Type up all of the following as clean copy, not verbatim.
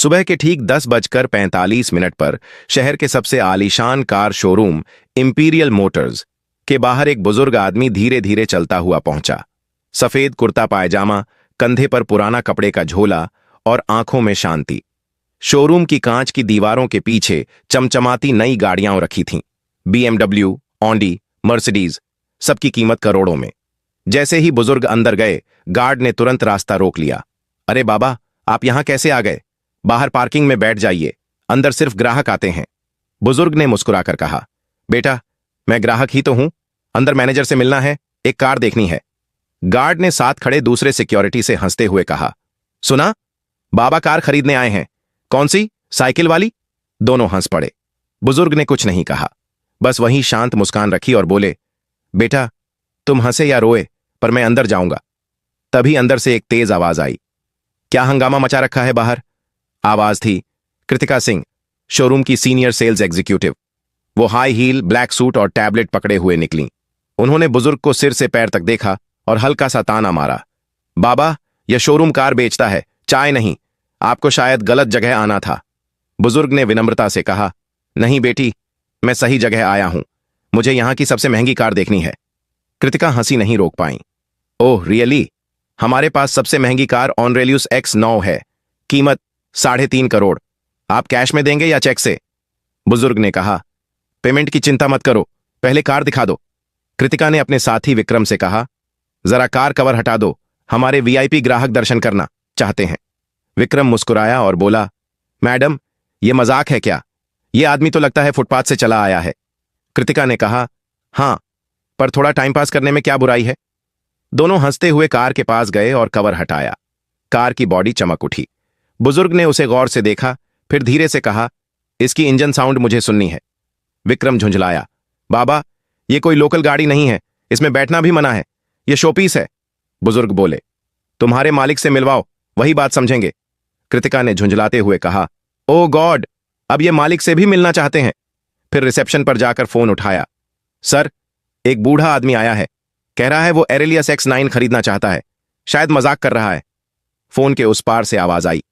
सुबह के ठीक 10:45 पर शहर के सबसे आलीशान कार शोरूम इंपीरियल मोटर्स के बाहर एक बुजुर्ग आदमी धीरे धीरे चलता हुआ पहुंचा। सफेद कुर्ता पायजामा, कंधे पर पुराना कपड़े का झोला और आंखों में शांति। शोरूम की कांच की दीवारों के पीछे चमचमाती नई गाड़ियां रखी थीं। BMW, ऑडी, मर्सिडीज, सबकी कीमत करोड़ों में। जैसे ही बुजुर्ग अंदर गए, गार्ड ने तुरंत रास्ता रोक लिया। अरे बाबा, आप यहां कैसे आ गए? बाहर पार्किंग में बैठ जाइए, अंदर सिर्फ ग्राहक आते हैं। बुजुर्ग ने मुस्कुराकर कहा, बेटा, मैं ग्राहक ही तो हूं। अंदर मैनेजर से मिलना है, एक कार देखनी है। गार्ड ने साथ खड़े दूसरे सिक्योरिटी से हंसते हुए कहा, सुना, बाबा कार खरीदने आए हैं। कौन सी, साइकिल वाली? दोनों हंस पड़े। बुजुर्ग ने कुछ नहीं कहा, बस वहीं शांत मुस्कान रखी और बोले, बेटा, तुम हंसे या रोए, पर मैं अंदर जाऊंगा। तभी अंदर से एक तेज आवाज आई। क्या हंगामा मचा रखा है बाहर? आवाज थी कृतिका सिंह, शोरूम की सीनियर सेल्स एग्जीक्यूटिव। वो हाई हील, ब्लैक सूट और टैबलेट पकड़े हुए निकली। उन्होंने बुजुर्ग को सिर से पैर तक देखा और हल्का सा ताना मारा, बाबा, यह शोरूम कार बेचता है, चाय नहीं। आपको शायद गलत जगह आना था। बुजुर्ग ने विनम्रता से कहा, नहीं बेटी, मैं सही जगह आया हूं। मुझे यहां की सबसे महंगी कार देखनी है। कृतिका हंसी नहीं रोक पाई। Oh really? हमारे पास सबसे महंगी कार ऑनरेलियस X9 है, कीमत 3.5 करोड़। आप कैश में देंगे या चेक से? बुजुर्ग ने कहा, पेमेंट की चिंता मत करो, पहले कार दिखा दो। कृतिका ने अपने साथी विक्रम से कहा, जरा कार कवर हटा दो, हमारे VIP ग्राहक दर्शन करना चाहते हैं। विक्रम मुस्कुराया और बोला, मैडम, यह मजाक है क्या? यह आदमी तो लगता है फुटपाथ से चला आया है। कृतिका ने कहा, हां, पर थोड़ा टाइम पास करने में क्या बुराई है। दोनों हंसते हुए कार के पास गए और कवर हटाया। कार की बॉडी चमक उठी। बुजुर्ग ने उसे गौर से देखा, फिर धीरे से कहा, इसकी इंजन साउंड मुझे सुननी है। विक्रम झुंझलाया, बाबा, यह कोई लोकल गाड़ी नहीं है, इसमें बैठना भी मना है, यह शोपीस है। बुजुर्ग बोले, तुम्हारे मालिक से मिलवाओ, वही बात समझेंगे। कृतिका ने झुंझलाते हुए कहा, ओ गॉड, अब ये मालिक से भी मिलना चाहते हैं। फिर रिसेप्शन पर जाकर फोन उठाया। सर, एक बूढ़ा आदमी आया है, कह रहा है वो एरेलियस X9 खरीदना चाहता है, शायद मजाक कर रहा है। फोन के उस पार से आवाज आई,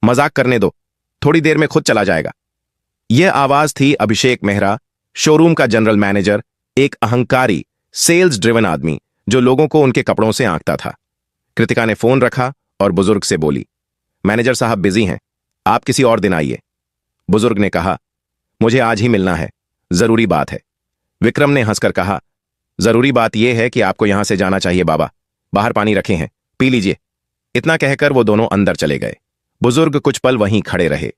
मजाक करने दो, थोड़ी देर में खुद चला जाएगा। यह आवाज थी अभिषेक मेहरा, शोरूम का जनरल मैनेजर, एक अहंकारी, सेल्स ड्रिवन आदमी जो लोगों को उनके कपड़ों से आंकता था। कृतिका ने फोन रखा और बुजुर्ग से बोली, मैनेजर साहब बिजी हैं, आप किसी और दिन आइए। बुजुर्ग ने कहा, मुझे आज ही मिलना है, जरूरी बात है। विक्रम ने हंसकर कहा, जरूरी बात यह है कि आपको यहां से जाना चाहिए बाबा, बाहर पानी रखे हैं, पी लीजिए। इतना कहकर वो दोनों अंदर चले गए। बुजुर्ग कुछ पल वहीं खड़े रहे,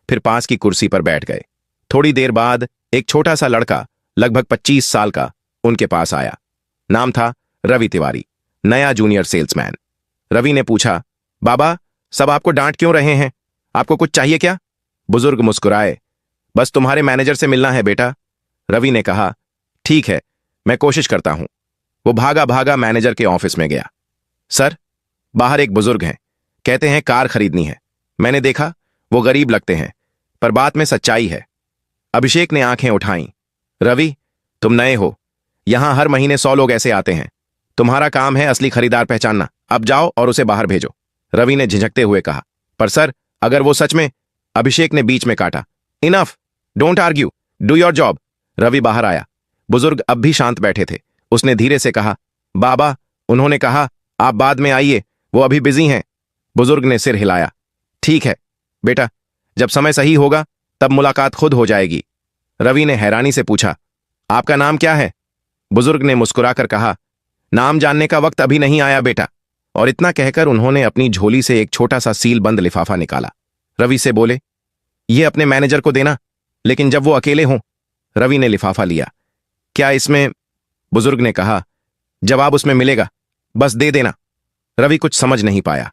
फिर पास की कुर्सी पर बैठ गए। थोड़ी देर बाद एक छोटा सा लड़का, लगभग 25 साल का, उनके पास आया। नाम था रवि तिवारी, नया जूनियर सेल्समैन। रवि ने पूछा, बाबा, सब आपको डांट क्यों रहे हैं? आपको कुछ चाहिए क्या? बुजुर्ग मुस्कुराए, बस तुम्हारे मैनेजर से मिलना है बेटा। रवि ने कहा, ठीक है, मैं कोशिश करता हूं। वो भागा भागा मैनेजर के ऑफिस में गया। सर, बाहर एक बुजुर्ग हैं, कहते हैं कार खरीदनी है। मैंने देखा, वो गरीब लगते हैं, पर बात में सच्चाई है। अभिषेक ने आंखें उठाईं। रवि, तुम नए हो, यहां हर महीने 100 लोग ऐसे आते हैं। तुम्हारा काम है असली खरीदार पहचानना। अब जाओ और उसे बाहर भेजो। रवि ने झिझकते हुए कहा, पर सर, अगर वो सच में। अभिषेक ने बीच में काटा, enough, don't argue, do your job. Ravi बाहर आया। बुजुर्ग अब भी शांत बैठे थे। उसने धीरे से कहा, बाबा, उन्होंने कहा आप बाद में आइए, वो अभी बिजी हैं। बुजुर्ग ने सिर हिलाया, ठीक है बेटा, जब समय सही होगा तब मुलाकात खुद हो जाएगी। रवि ने हैरानी से पूछा, आपका नाम क्या है? बुजुर्ग ने मुस्कुराकर कहा, नाम जानने का वक्त अभी नहीं आया बेटा। और इतना कहकर उन्होंने अपनी झोली से एक छोटा सा सील बंद लिफाफा निकाला। रवि से बोले, यह अपने मैनेजर को देना, लेकिन जब वो अकेले हों। रवि ने लिफाफा लिया। क्या इसमें? बुजुर्ग ने कहा, जवाब उसमें मिलेगा, बस दे देना। रवि कुछ समझ नहीं पाया,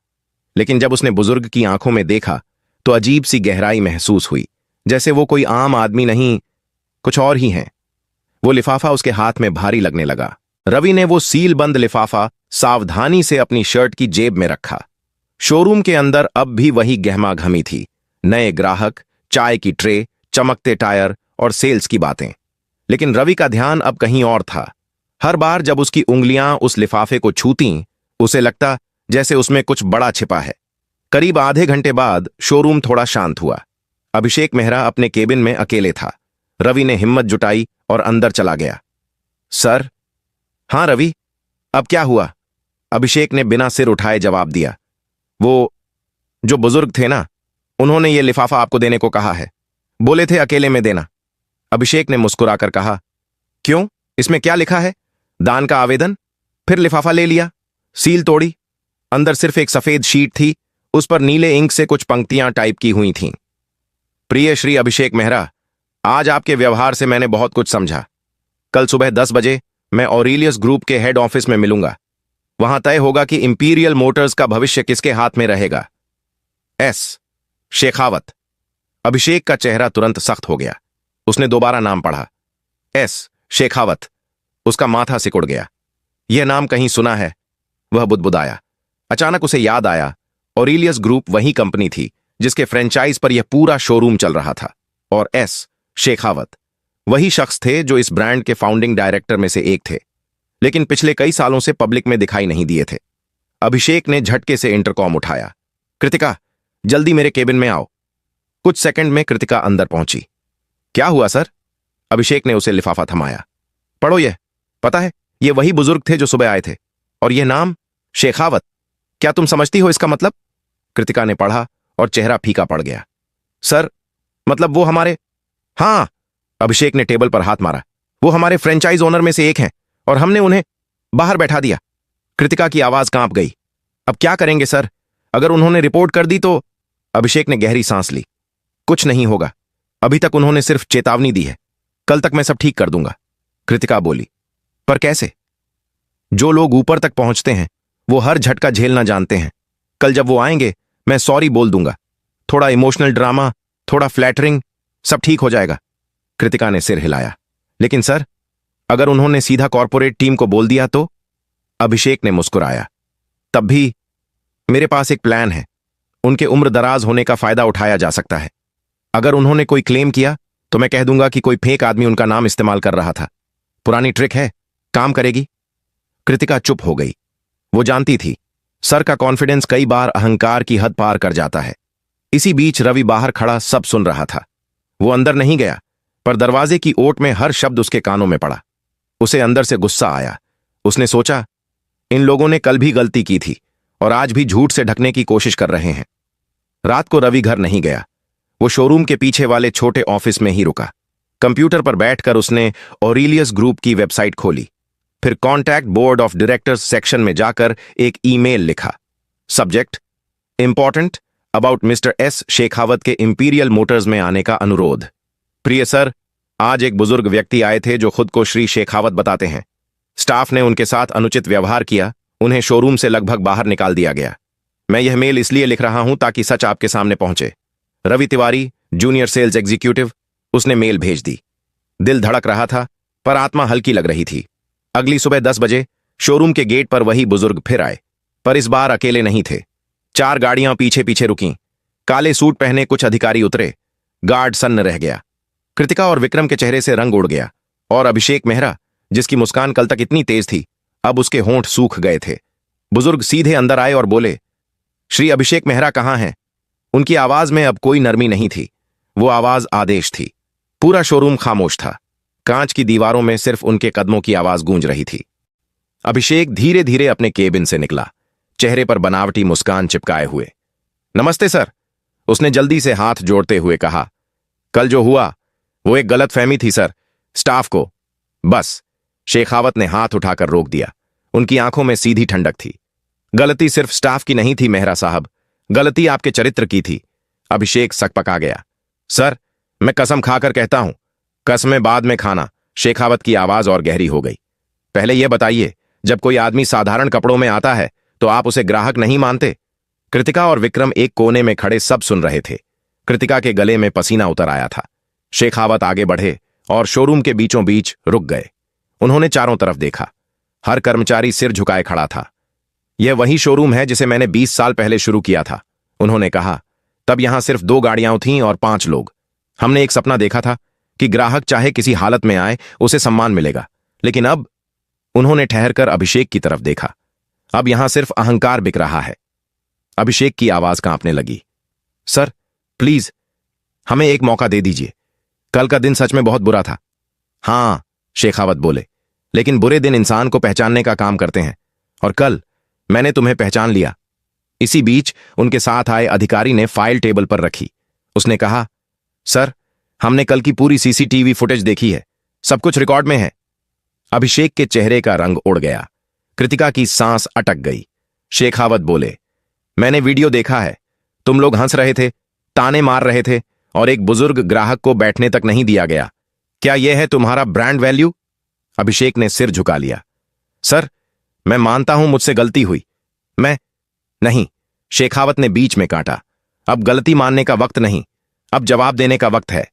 लेकिन जब उसने बुजुर्ग की आंखों में देखा तो अजीब सी गहराई महसूस हुई, जैसे वो कोई आम आदमी नहीं, कुछ और ही है। वो लिफाफा उसके हाथ में भारी लगने लगा। रवि ने वो सील बंद लिफाफा सावधानी से अपनी शर्ट की जेब में रखा। शोरूम के अंदर अब भी वही गहमा घमी थी, नए ग्राहक, चाय की ट्रे, चमकते टायर और सेल्स की बातें। लेकिन रवि का ध्यान अब कहीं और था। हर बार जब उसकी उंगलियां उस लिफाफे को छूतीं, उसे लगता जैसे उसमें कुछ बड़ा छिपा है। करीब आधे घंटे बाद शोरूम थोड़ा शांत हुआ। अभिषेक मेहरा अपने केबिन में अकेले था। रवि ने हिम्मत जुटाई और अंदर चला गया। सर। हाँ रवि, अब क्या हुआ? अभिषेक ने बिना सिर उठाए जवाब दिया। वो जो बुजुर्ग थे ना, उन्होंने ये लिफाफा आपको देने को कहा है। बोले थे अकेले में देना। अभिषेक ने मुस्कुराकर कहा। क्यों, इसमें क्या लिखा है? दान का आवेदन? फिर लिफाफा ले लिया, सील तोड़ी। अंदर सिर्फ एक सफेद शीट थी, उस पर नीले इंक से कुछ पंक्तियां टाइप की हुई थीं। प्रिय श्री अभिषेक मेहरा, आज आपके व्यवहार से मैंने बहुत कुछ समझा। कल सुबह 10 बजे मैं ऑरेलियस ग्रुप के हेड ऑफिस में मिलूंगा। वहां तय होगा कि इंपीरियल मोटर्स का भविष्य किसके हाथ में रहेगा। एस शेखावत। अभिषेक का चेहरा तुरंत सख्त हो गया। उसने दोबारा नाम पढ़ा, एस शेखावत। उसका माथा सिकुड़ गया। यह नाम कहीं सुना है। वह बुदबुदाया। अचानक उसे याद आया, ऑरेलियस ग्रुप वही कंपनी थी जिसके फ्रेंचाइज पर यह पूरा शोरूम चल रहा था, और एस शेखावत वही शख्स थे जो इस ब्रांड के फाउंडिंग डायरेक्टर में से एक थे, लेकिन पिछले कई सालों से पब्लिक में दिखाई नहीं दिए थे। अभिषेक ने झटके से इंटरकॉम उठाया। कृतिका, जल्दी मेरे केबिन में आओ। कुछ सेकंड में कृतिका अंदर पहुंची। क्या हुआ सर? अभिषेक ने उसे लिफाफा थमाया। पढ़ो यह। पता है, ये वही बुजुर्ग थे जो सुबह आए थे, और यह नाम शेखावत। क्या तुम समझती हो इसका मतलब? कृतिका ने पढ़ा और चेहरा फीका पड़ गया। सर, मतलब वो हमारे। हाँ, अभिषेक ने टेबल पर हाथ मारा। वो हमारे फ्रेंचाइज ओनर में से एक हैं, और हमने उन्हें बाहर बैठा दिया। कृतिका की आवाज कांप गई। अब क्या करेंगे सर? अगर उन्होंने रिपोर्ट कर दी तो? अभिषेक ने गहरी सांस ली। कुछ नहीं होगा, अभी तक उन्होंने सिर्फ चेतावनी दी है। कल तक मैं सब ठीक कर दूंगा। कृतिका बोली। पर कैसे? जो लोग ऊपर तक पहुंचते हैं वो हर झटका झेलना जानते हैं। कल जब वो आएंगे मैं सॉरी बोल दूंगा। थोड़ा इमोशनल ड्रामा, थोड़ा फ्लैटरिंग, सब ठीक हो जाएगा। कृतिका ने सिर हिलाया। लेकिन सर, अगर उन्होंने सीधा कॉर्पोरेट टीम को बोल दिया तो? अभिषेक ने मुस्कुराया। तब भी मेरे पास एक प्लान है। उनके उम्र दराज होने का फायदा उठाया जा सकता है। अगर उन्होंने कोई क्लेम किया तो मैं कह दूंगा कि कोई फेक आदमी उनका नाम इस्तेमाल कर रहा था। पुरानी ट्रिक है, काम करेगी। कृतिका चुप हो गई। वो जानती थी सर का कॉन्फिडेंस कई बार अहंकार की हद पार कर जाता है। इसी बीच रवि बाहर खड़ा सब सुन रहा था। वो अंदर नहीं गया, पर दरवाजे की ओट में हर शब्द उसके कानों में पड़ा। उसे अंदर से गुस्सा आया। उसने सोचा, इन लोगों ने कल भी गलती की थी और आज भी झूठ से ढकने की कोशिश कर रहे हैं। रात को रवि घर नहीं गया। वो शोरूम के पीछे वाले छोटे ऑफिस में ही रुका। कंप्यूटर पर बैठकर उसने ऑरेलियस ग्रुप की वेबसाइट खोली। फिर contact board of directors section में जाकर एक ईमेल लिखा। Subject, important about mister S Shekhawat के इंपीरियल मोटर्स में आने का अनुरोध। प्रिय सर, आज एक बुजुर्ग व्यक्ति आए थे जो खुद को श्री शेखावत बताते हैं। स्टाफ ने उनके साथ अनुचित व्यवहार किया। उन्हें शोरूम से लगभग बाहर निकाल दिया गया। मैं यह मेल इसलिए लिख रहा हूं ताकि सच आपके सामने पहुंचे। Ravi Tiwari, junior sales executive. उसने मेल भेज दी। दिल धड़क रहा था, पर आत्मा हल्की लग रही थी। अगली सुबह 10 बजे शोरूम के गेट पर वही बुजुर्ग फिर आए, पर इस बार अकेले नहीं थे। 4 गाड़ियां पीछे पीछे रुकीं। काले सूट पहने कुछ अधिकारी उतरे। गार्ड सन्न रह गया। कृतिका और विक्रम के चेहरे से रंग उड़ गया, और अभिषेक मेहरा, जिसकी मुस्कान कल तक इतनी तेज थी, अब उसके होंठ सूख गए थे। बुजुर्ग सीधे अंदर आए और बोले, श्री अभिषेक मेहरा कहाँ हैं? उनकी आवाज में अब कोई नरमी नहीं थी। वो आवाज आदेश थी। पूरा शोरूम खामोश था। कांच की दीवारों में सिर्फ उनके कदमों की आवाज गूंज रही थी। अभिषेक धीरे धीरे अपने केबिन से निकला, चेहरे पर बनावटी मुस्कान चिपकाए हुए। नमस्ते सर, उसने जल्दी से हाथ जोड़ते हुए कहा। कल जो हुआ वो एक गलतफहमी थी सर, स्टाफ को। बस, शेखावत ने हाथ उठाकर रोक दिया। उनकी आंखों में सीधी ठंडक थी। गलती सिर्फ स्टाफ की नहीं थी मेहरा साहब, गलती आपके चरित्र की थी। अभिषेक सकपका गया। सर, मैं कसम खाकर कहता हूं, कसमें बाद में खाना। शेखावत की आवाज और गहरी हो गई। पहले यह बताइए, जब कोई आदमी साधारण कपड़ों में आता है तो आप उसे ग्राहक नहीं मानते? कृतिका और विक्रम एक कोने में खड़े सब सुन रहे थे। कृतिका के गले में पसीना उतर आया था। शेखावत आगे बढ़े और शोरूम के बीचों बीच रुक गए। उन्होंने चारों तरफ देखा। हर कर्मचारी सिर झुकाए खड़ा था। यह वही शोरूम है जिसे मैंने 20 साल पहले शुरू किया था, उन्होंने कहा। तब यहां सिर्फ 2 गाड़ियां थीं और 5 लोग। हमने एक सपना देखा था कि ग्राहक चाहे किसी हालत में आए उसे सम्मान मिलेगा। लेकिन अब, उन्होंने ठहरकर अभिषेक की तरफ देखा, अब यहां सिर्फ अहंकार बिक रहा है। अभिषेक की आवाज कांपने लगी। सर प्लीज हमें एक मौका दे दीजिए, कल का दिन सच में बहुत बुरा था। हाँ, शेखावत बोले, लेकिन बुरे दिन इंसान को पहचानने का काम करते हैं, और कल मैंने तुम्हें पहचान लिया। इसी बीच उनके साथ आए अधिकारी ने फाइल टेबल पर रखी। उसने कहा, सर हमने कल की पूरी सीसीटीवी फुटेज देखी है, सब कुछ रिकॉर्ड में है। अभिषेक के चेहरे का रंग उड़ गया। कृतिका की सांस अटक गई। शेखावत बोले, मैंने वीडियो देखा है, तुम लोग हंस रहे थे, ताने मार रहे थे, और एक बुजुर्ग ग्राहक को बैठने तक नहीं दिया गया। क्या यह है तुम्हारा ब्रांड वैल्यू? अभिषेक ने सिर झुका लिया। सर मैं मानता हूं मुझसे गलती हुई, मैं नहीं। शेखावत ने बीच में काटा, अब गलती मानने का वक्त नहीं, अब जवाब देने का वक्त है।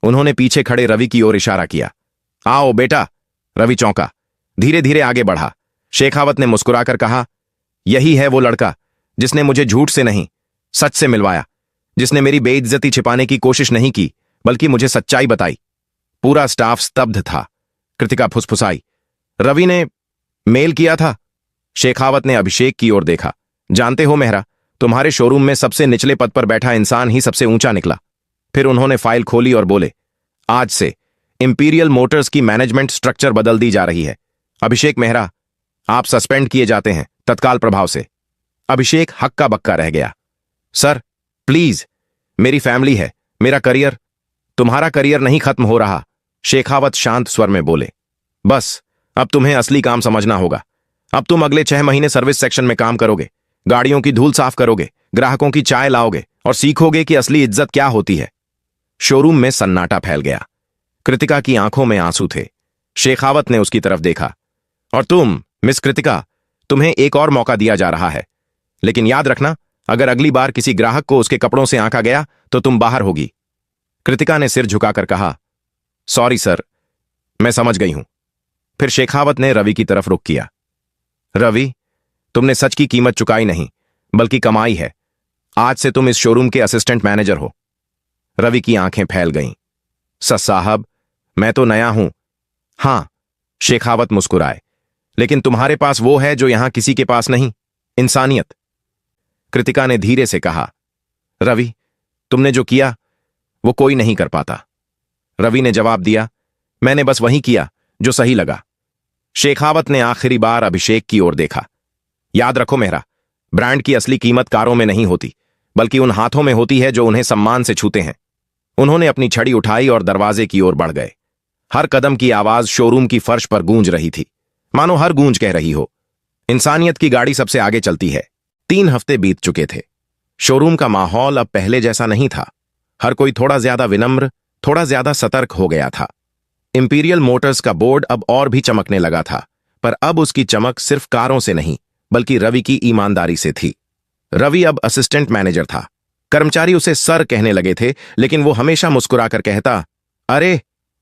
उन्होंने पीछे खड़े रवि की ओर इशारा किया। आओ बेटा। रवि चौंका, धीरे धीरे आगे बढ़ा। शेखावत ने मुस्कुराकर कहा, यही है वो लड़का जिसने मुझे झूठ से नहीं, सच से मिलवाया, जिसने मेरी बेइज्जती छिपाने की कोशिश नहीं की, बल्कि मुझे सच्चाई बताई। पूरा स्टाफ स्तब्ध था। कृतिका फुसफुसाई, रवि ने मेल किया था? शेखावत ने अभिषेक की ओर देखा। जानते हो मेहरा, तुम्हारे शोरूम में सबसे निचले पद पर बैठा इंसान ही सबसे ऊंचा निकला। फिर उन्होंने फाइल खोली और बोले, आज से इंपीरियल मोटर्स की मैनेजमेंट स्ट्रक्चर बदल दी जा रही है। अभिषेक मेहरा, आप सस्पेंड किए जाते हैं तत्काल प्रभाव से। अभिषेक हक्का बक्का रह गया। सर प्लीज, मेरी फैमिली है, मेरा करियर। तुम्हारा करियर नहीं खत्म हो रहा, शेखावत शांत स्वर में बोले। बस अब तुम्हें असली काम समझना होगा। अब तुम अगले 6 महीने सर्विस सेक्शन में काम करोगे, गाड़ियों की धूल साफ करोगे, ग्राहकों की चाय लाओगे, और सीखोगे कि असली इज्जत क्या होती है। शोरूम में सन्नाटा फैल गया। कृतिका की आंखों में आंसू थे। शेखावत ने उसकी तरफ देखा। और तुम मिस कृतिका, तुम्हें एक और मौका दिया जा रहा है, लेकिन याद रखना, अगर अगली बार किसी ग्राहक को उसके कपड़ों से आंका गया तो तुम बाहर होगी। कृतिका ने सिर झुकाकर कहा, सॉरी सर, मैं समझ गई हूं। फिर शेखावत ने रवि की तरफ रुख किया। रवि, तुमने सच की कीमत चुकाई नहीं, बल्कि कमाई है। आज से तुम इस शोरूम के असिस्टेंट मैनेजर हो। रवि की आंखें फैल गईं। साहब, मैं तो नया हूं। हां, शेखावत मुस्कुराए, लेकिन तुम्हारे पास वो है जो यहां किसी के पास नहीं, इंसानियत। कृतिका ने धीरे से कहा, रवि, तुमने जो किया वो कोई नहीं कर पाता। रवि ने जवाब दिया, मैंने बस वही किया जो सही लगा। शेखावत ने आखिरी बार अभिषेक की ओर देखा। याद रखो मेहरा, ब्रांड की असली कीमत कारों में नहीं होती, बल्कि उन हाथों में होती है जो उन्हें सम्मान से छूते हैं। उन्होंने अपनी छड़ी उठाई और दरवाजे की ओर बढ़ गए। हर कदम की आवाज शोरूम की फर्श पर गूंज रही थी, मानो हर गूंज कह रही हो, इंसानियत की गाड़ी सबसे आगे चलती है। 3 हफ्ते बीत चुके थे। शोरूम का माहौल अब पहले जैसा नहीं था। हर कोई थोड़ा ज्यादा विनम्र, थोड़ा ज्यादा सतर्क हो गया था। इंपीरियल मोटर्स का बोर्ड अब और भी चमकने लगा था, पर अब उसकी चमक सिर्फ कारों से नहीं, बल्कि रवि की ईमानदारी से थी। रवि अब असिस्टेंट मैनेजर था। कर्मचारी उसे सर कहने लगे थे, लेकिन वो हमेशा मुस्कुराकर कहता, अरे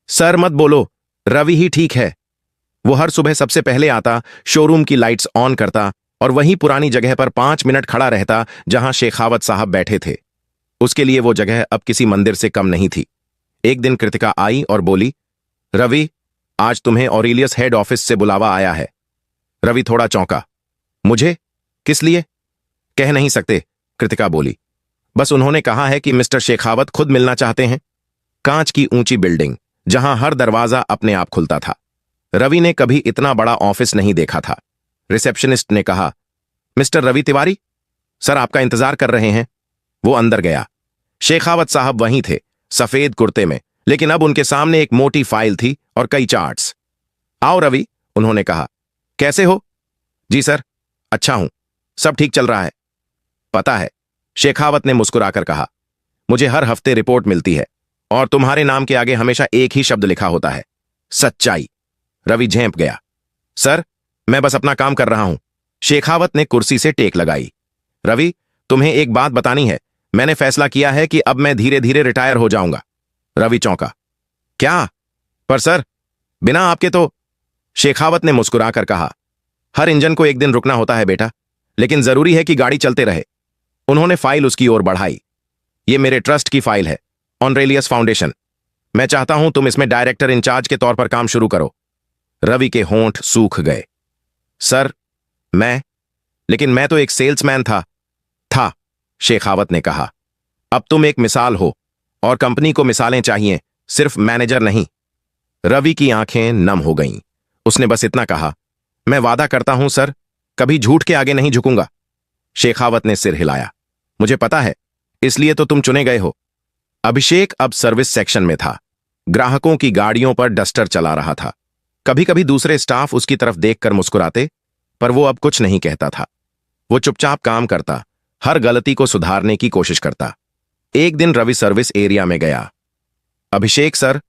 सर मत बोलो, रवि ही ठीक है। वो हर सुबह सबसे पहले आता, शोरूम की लाइट्स ऑन करता और वहीं पुरानी जगह पर 5 मिनट खड़ा रहता जहां शेखावत साहब बैठे थे। उसके लिए वो जगह अब किसी मंदिर से कम नहीं थी। एक दिन कृतिका आई और बोली, रवि, आज तुम्हें ऑरेलियस हेड ऑफिस से बुलावा आया है। रवि थोड़ा चौंका। मुझे? किस लिए? कह नहीं सकते, कृतिका बोली। बस उन्होंने कहा है कि मिस्टर शेखावत खुद मिलना चाहते हैं। कांच की ऊंची बिल्डिंग, जहां हर दरवाजा अपने आप खुलता था। रवि ने कभी इतना बड़ा ऑफिस नहीं देखा था। रिसेप्शनिस्ट ने कहा, मिस्टर रवि तिवारी, सर आपका इंतजार कर रहे हैं। वो अंदर गया। शेखावत साहब वहीं थे, सफेद कुर्ते में, लेकिन अब उनके सामने एक मोटी फाइल थी और कई चार्ट्स। आओ रवि, उन्होंने कहा। कैसे हो? जी सर, अच्छा हूं, सब ठीक चल रहा है। पता है, शेखावत ने मुस्कुराकर कहा, मुझे हर हफ्ते रिपोर्ट मिलती है और तुम्हारे नाम के आगे हमेशा एक ही शब्द लिखा होता है, सच्चाई। रवि झेंप गया। सर, मैं बस अपना काम कर रहा हूं। शेखावत ने कुर्सी से टेक लगाई। रवि, तुम्हें एक बात बतानी है। मैंने फैसला किया है कि अब मैं धीरे धीरे रिटायर हो जाऊंगा। रवि चौंका। क्या? पर सर, बिना आपके तो। शेखावत ने मुस्कुराकर कहा, हर इंजन को एक दिन रुकना होता है बेटा, लेकिन जरूरी है कि गाड़ी चलते रहे। उन्होंने फाइल उसकी ओर बढ़ाई। ये मेरे ट्रस्ट की फाइल है, ऑनरेलियस फाउंडेशन। मैं चाहता हूं तुम इसमें डायरेक्टर इंचार्ज के तौर पर काम शुरू करो। रवि के होंठ सूख गए। सर, लेकिन मैं तो एक सेल्समैन था। शेखावत ने कहा। अब तुम एक मिसाल हो और कंपनी को मिसालें चाहिए, सिर्फ मैनेजर नहीं। रवि की आंखें नम हो गईं। उसने बस इतना कहा, मैं वादा करता हूं सर, कभी झूठ के आगे नहीं झुकूंगा। शेखावत ने सिर हिलाया। मुझे पता है, इसलिए तो तुम चुने गए हो। अभिषेक अब सर्विस सेक्शन में था। ग्राहकों की गाड़ियों पर डस्टर चला रहा था। कभी कभी दूसरे स्टाफ उसकी तरफ देखकर मुस्कुराते, पर वो अब कुछ नहीं कहता था। वो चुपचाप काम करता, हर गलती को सुधारने की कोशिश करता। एक दिन रवि सर्विस एरिया में गया। अभिषेक सर।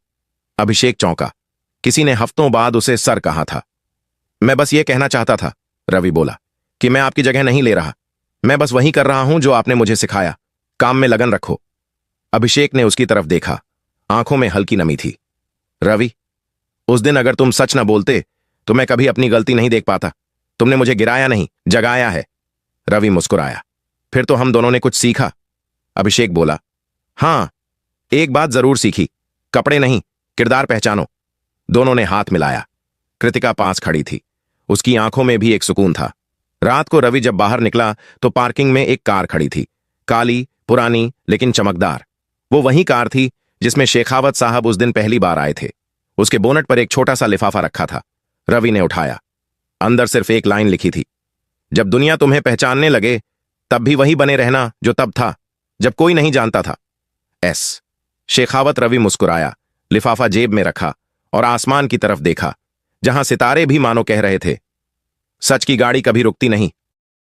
अभिषेक चौंका। किसी ने हफ्तों बाद उसे सर कहा था। मैं बस ये कहना चाहता था, रवि बोला, कि मैं आपकी जगह नहीं ले रहा। मैं बस वही कर रहा हूं जो आपने मुझे सिखाया। काम में लगन रखो। अभिषेक ने उसकी तरफ देखा। आंखों में हल्की नमी थी। रवि, उस दिन अगर तुम सच न बोलते तो मैं कभी अपनी गलती नहीं देख पाता। तुमने मुझे गिराया नहीं, जगाया है। रवि मुस्कुराया। फिर तो हम दोनों ने कुछ सीखा। अभिषेक बोला, हां, एक बात जरूर सीखी, कपड़े नहीं, किरदार पहचानो। दोनों ने हाथ मिलाया। कृतिका पास खड़ी थी। उसकी आंखों में भी एक सुकून था। रात को रवि जब बाहर निकला तो पार्किंग में एक कार खड़ी थी, काली, पुरानी लेकिन चमकदार। वो वही कार थी जिसमें शेखावत साहब उस दिन पहली बार आए थे। उसके बोनट पर एक छोटा सा लिफाफा रखा था। रवि ने उठाया। अंदर सिर्फ एक लाइन लिखी थी, जब दुनिया तुम्हें पहचानने लगे तब भी वही बने रहना जो तब था, जब कोई नहीं जानता था। एस। शेखावत। रवि मुस्कुराया, लिफाफा जेब में रखा और आसमान की तरफ देखा, जहां सितारे भी मानो कह रहे थे, सच की गाड़ी कभी रुकती नहीं।